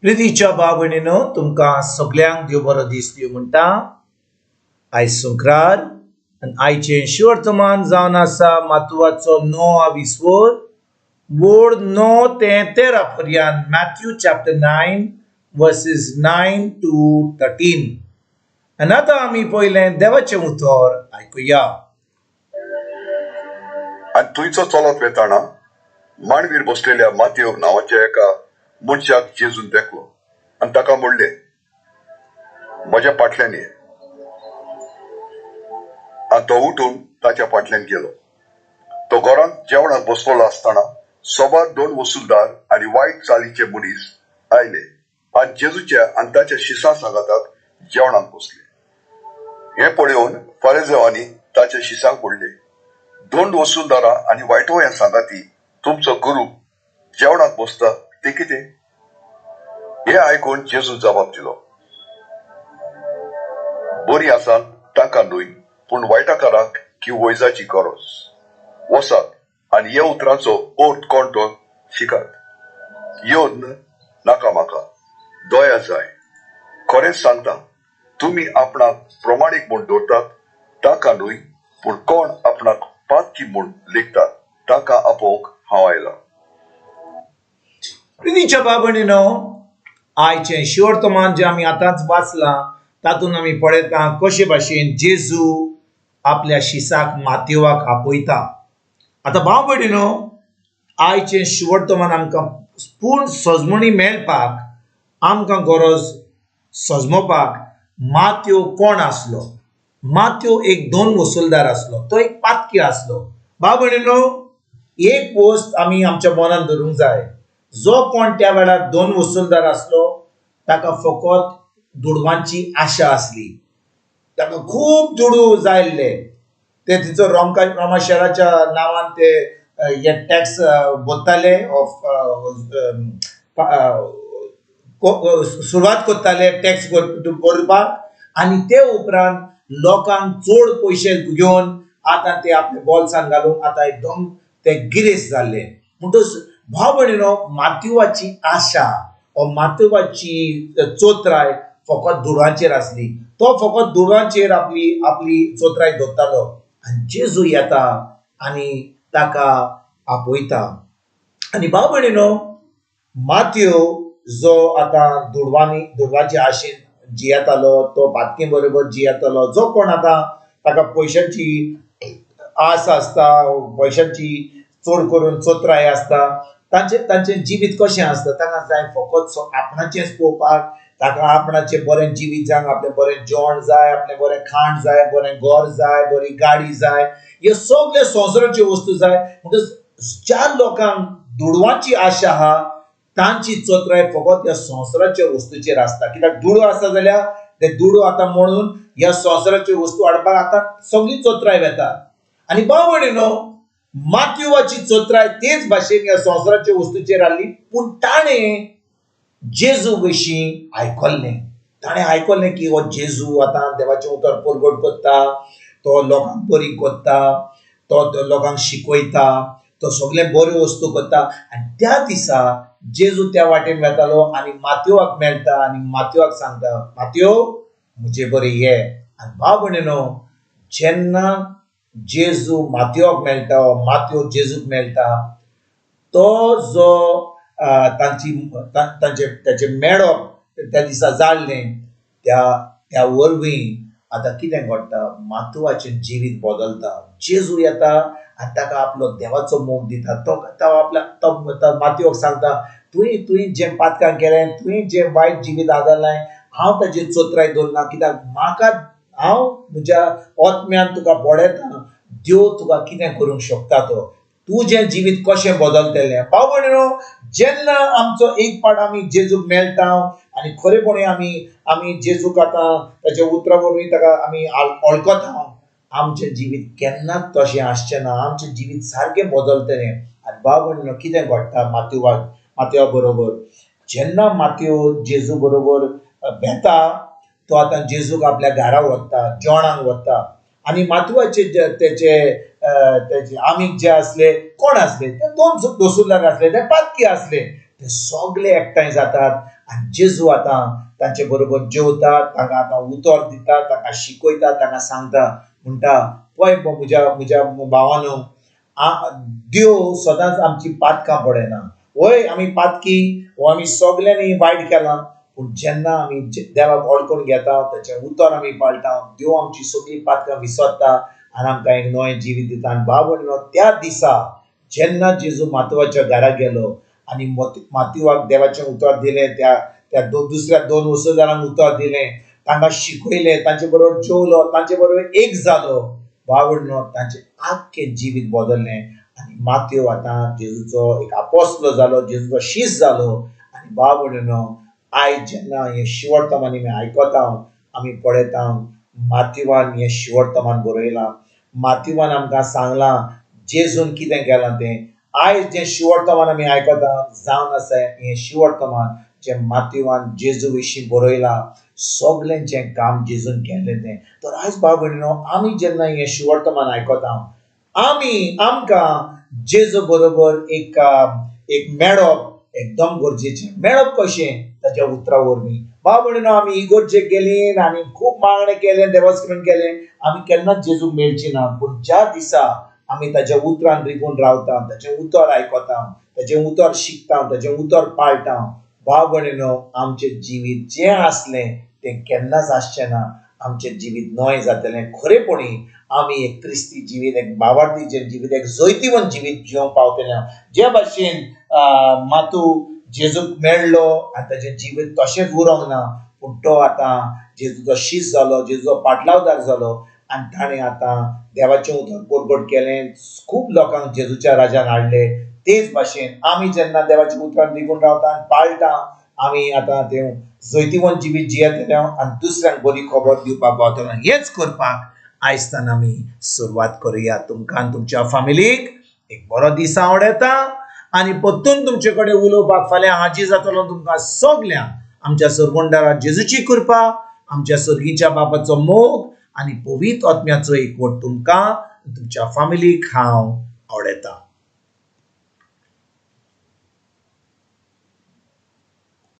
प्रितीच्या भाव तुमकां सगळ्यांक देव बरो दीस दिवं म्हणटा. आयज संक्रार आनी आयचें शिवर्तमान जावन आसा मातुवाचो 9 विस्वोर वोड 9 ते 13 पर्यंत. Matthew chapter 9 versus 9 to 13. आनी आतां आमी पयलें देवाचें उतर आयकुया. आनी थंयचो चलत वेताना मांडवीर बसलेल्या मातयेव नांवाच्या एका मनशाक जेजून देखलो आनी ताका म्हणले, म्हज्या फाटल्यान ये. आनी तो उठून ताच्या फाटल्यान गेलो. तो घरांत जेवणाक बसलेलो आसतना सोबार 2 वसूलदार आनी वायट चालीचे मनीस आयले आनी जेजूच्या आनी ताच्या शिसां सांगाताक जेवणाक बसले. हें पळयोवन फारिसेवांनी ताच्या शिसांक म्हणले, 2 वसूलदारां आनी वायटवया सांगाती तुमचो गुरू जेवणाक बसता ते कितें? हे आयकून जेजू जबाब दिलो, बरी आसात तांकां न्हय पूण वायटाकारांक की वैजाची गरज. वसात आनी ह्या उतरांचो अर्थ कोण तो शिकात. योद्न नाका म्हाका, दया जाय. खरेंच सांगता, तुमी आपणाक प्रमाणीक म्हूण दवरतात तांकां न्हय पूण कोण आपणाक पातकी म्हूण लेखतात तांकां आपोवंक हांव आयला. प्रितीच्या भाव आयचें शिवर्तमान जें आमी आतांच वाचलां तातूंत आमी पळयता कशे भाशेन जेजू आपल्या शिसाक मातयेवाक आपयता. आतां भाव भयणीनो, आयचें शिवर्तमान आमकां पूर्ण सजमणी मेळपाक आमकां गरज सजमोवपाक मातयो कोण आसलो. मातयो एक 2 वसूलदार आसलो, तो एक पातकी आसलो. भाव भयणीनो, एक गोश्ट आमी आमच्या मनान धरूंक जाय. जो कोण त्या वेळार 2 वसूलदार आसलो ताका फकत दुडवांची आशा आसली. ताका खूब दुडू जायल्ले. ते तिचो रोमाशेराच्या नांवान ते हे टॅक्स भरताले, सुरवात करताले टॅक्स भरपाक आनी ते उपरांत लोकांक चड पयशे घेवन आतां ते आपल्या बोल्सान घालून आतां एकदम ते गिरेस्त जाल्ले. म्हणटच भाव भयणीनो, मातयेवाची आशा वा मातयेवाची चोत्राय फकत दुडवांचेर आसली. तो फकत दुडवांचेर आपली चोत्राय दवरतालो. आनी जेजू येता आनी ताका आपयता. आनी भाव भयणीनो, मातयो जो आतां दुडवांचे आशेन जियेतालो, तो पातके बरोबर जियेतालो, जो कोण आतां ताका पयशांची आस आसता, पयशांची चड करून चोत्राय आसता, तांचें जिवीत कशें आसता. ताका जाय फकत आपणाचेंच पळोवपाक, ताका आपणाचें बरें जिवीत जाय, आपलें बरें जेवण जाय, आपलें बरें खाण जाय, बरें घर जाय, बरी गाडी जाय, ह्यो सगळ्यो संवसाराच्यो वस्तू जाय. म्हणटच ज्या लोकांक दुडवांची आशा आहा तांची चोत्राय फकत ह्या संवसाराच्या वस्तूचेर आसता. कित्याक दुडू आसा जाल्यार ते दुडू आतां म्हणून ह्या संवसाराच्यो वस्तू हाडपाक आतां सगळी चोत्राय वेता. आनी भाव भयणीनो, मातयेवाची चोत्राय तेच भाशेन ह्या संवसाराच्या वस्तूचेर हाडली. पूण ताणें जेजू विशीं आयकल्लें. ताणें आयकल्लें की हो जेजू आतां देवाचें उतर परगट करता, तो लोकांक बरी करता, तो लोकांक शिकयता, तो सगळें बऱ्यो वस्तू करता. आनी त्या दिसा जेजू त्या वाटेन वेतालो आनी मातयेवाक मेळटा आनी मातयेवाक सांगता, मातयो म्हजे बरें ये. आनी भाव भयणीनो, जेन्ना जेजू मातयेवाक मेळटा, मातयो जेजूक मेळटा, तो जो ताचें मेळप त्या दिसा जाल्लें, त्या वरवीं आतां कितें घडटा, मातयेवाचें जिवीत बदलता. जेजू येता आनी ताका आपलो देवाचो मोग दिता. तो मातयेवाक सांगता, तुवें जें पातकां केलें, तुवें जें वायट जिवीत आदारलें, हांव ताजेर चोत्राय दवरना. कित्याक हांव म्हज्या आत्म्यान तुका पळयता, देव तुका कितें करूंक शकता तो. तूं जें जिवीत कशें बदलतलें. भाव भयणीनो, जेन्ना आमचो एक पाट आमी जेजूक मेळटा आनी खरेपणी आमी जेजूक आतां ताच्या उतरां वरवीं ताका आमी वळखता, आमचें जिवीत केन्नाच तशें आसचें ना. आमचें जिवीत सारकें बदलतलें. आनी भाव भयणीनो, कितें घडटा मातयेवा बरोबर, जेन्ना मातयो जेजू बरोबर भेटा, तो आतां जेजूक आपल्या घरा व्हरता, जेवणाक व्हरता. आनी मातयेवाचे तेचे आमीक जे आसले कोण आसले, ते 2 वसूलदार आसले, ते पातकी आसले. ते सगळे एकठांय जातात आणि जेजू आता तांचे बरोबर जेवता, तांकां आतां उतर दिता, तांकां शिकयता, तांकां सांगता, म्हणटा पळय म्हज्या म्हज्या भावानो, देव सदांच आमची पातकां पळयना. वय आमी पातकी वो आमी सगल्यांनी वायट केलां, पूण जेन्ना आमी देवाक वळखून घेता, ताचें उतर आमी पाळटा, देव आमची सगळीं पातकां विसरता आनी आमकां एक नवें जिवीत दिता. आनी भाव भयणीनो, त्या दिसा जेन्ना जेजू मातवाच्या घरा गेलो आनी मातवाक देवाचें उतर दिलें, त्या दुसऱ्या 2 वसुदारांक उतर दिलें, तांकां शिकयलें, तांचे बरोबर जेवलो, तांचे बरोबर एक जालो, भाव भयणीनो, तांचें आख्खें जिवीत बदललें. आनी मातयो आतां जेजूचो एक आपोस्तलो जालो, जेजूचो शिश्य जालो. आनी भाव भयणीनो, आयज जेन्ना हें शिवर्तमान आमी आयकता, आमी पळयता, मातवान हें शिवर्तमान बरयलां. मातवान आमकां सांगलां जेजून कितें केलां तें. आयज जें शिवर्तमान आमी आयकता जावन आसा हें शिवर्तमान जें मातवान जेजू विशीं बरयलां, सगळें जें काम जेजून केल्लें तें. तर आयज भाव भयणीनो, आमी जेन्ना हें शिवर्तमान आयकता, आमकां जेजू बरोबर एक मेळप एकदम गरजेचें. मेळप कशें? ताच्या उतरा वरवीं. भाव भयणीनो, आमी इगर्जेक गेलीं आनी खूब मागणें केलें, देवास्करण केलें, आमी केन्नाच जेजूक मेळची ना. पूण ज्या दिसा आमी ताच्या उतरान रिगून रावता, ताचें उतर आयकता, ताचें उतर शिकता, ताचें उतर पाळटा, भाव भयणीनो, आमचें जिवीत जें आसलें तें केन्नाच आसचें ना. आमचें जिवीत नवें जातलें. खरेपणी आमी एक क्रिस्ती जिवीत, एक भावार्थीचें जिवीत, एक जैतिवंत जिवीत जिवंक पावतले. जे भाशेन मातू जेजूक मेळ्ळो आनी ताचें जिवीत तशेंच उरोंक ना, पूण तो आतां जेजूचो शिश्य जालो, जेजूचो पाटलावदार जालो आनी ताणें आतां देवाचें उतर परगट केलें, खूब लोकांक जेजूच्या राज्यान हाडलें. तेच भाशेन आमी जेन्ना देवाच्या उतरान रिगून रावता आनी पाळटा, आमी आतां तें जैतिवंत जिवीत जियेतले आनी दुसऱ्यांक बरी खबर दिवपाक पावतले. हेच करपाक आयजतान आमी सुरवात करुया. तुमकां आनी तुमच्या फॅमिलीक एक बरो दीस आवड येता आनी परतून तुमचे कडेन उलोवपाक फाल्यां हाजीर जातलो. तुमकां सगल्यांक आमच्या सरगोंडारा जेजूची कृपा, आमच्या सर्गीच्या बापाचो मोग आनी पवित्र आत्म्याचो एकवट तुमकां तुमच्या फॅमिलीक हांव आवडयता.